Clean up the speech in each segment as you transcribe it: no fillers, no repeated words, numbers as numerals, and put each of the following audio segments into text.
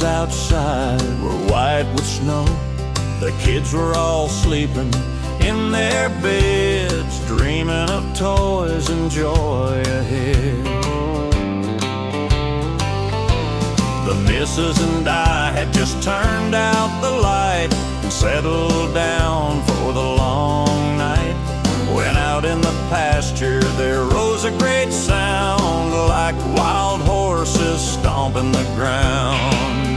outside were white with snow. The kids were all sleeping in their beds, dreaming of toys and joy ahead. The missus and I had just turned out the light and settled down for the long night. When out in the pasture there rose a great sound, like wild horses stomping the ground.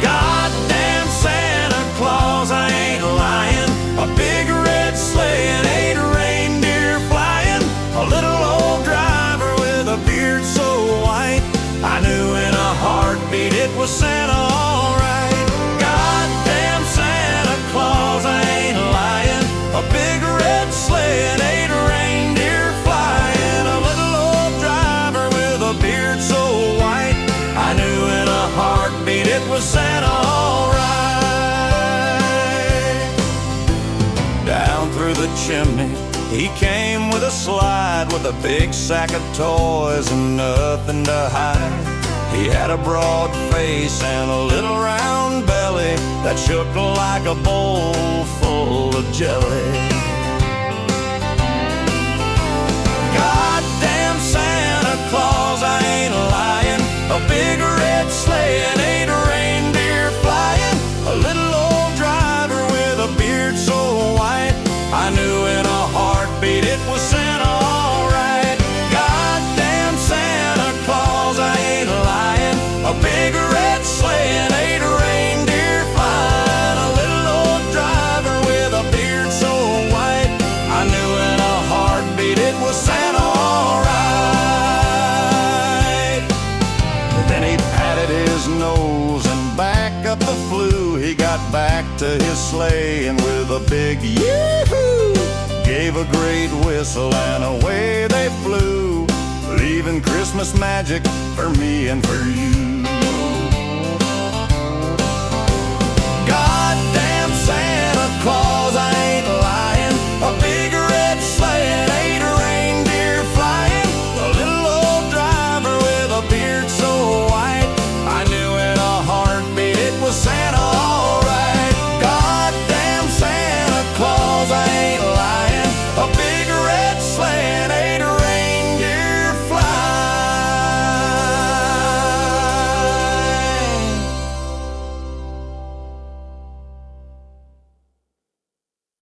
Goddamn Santa Claus, I ain't lying. A big red sleigh and 8 reindeer flying. A little old driver with a beard so white, I knew in a heartbeat it was Santa, all right. Goddamn Santa Claus, I ain't lying. A big red sleigh and 8 reindeer flying. A little old driver with a beard so white, I knew in a heartbeat it was Santa, all right. Down through the chimney he came with a slide, with a big sack of toys and nothing to hide. He had a broad face and a little round belly that shook like a bowl full of jelly. Goddamn Santa Claus, I ain't lying. A big red sleigh and 8 reindeer flying. A little old driver with a beard so white, I knew in a heartbeat it was Santa, all right. Goddamn Santa Claus, I ain't lying. A big red sleigh and 8 reindeer flying. A little old driver with a beard so white, I knew in a heartbeat it was Santa, all right. Then he patted his nose and back up the flue. He got back to his sleigh and with a big yoo-hoo gave a great whistle and away they flew, leaving Christmas magic for me and for you.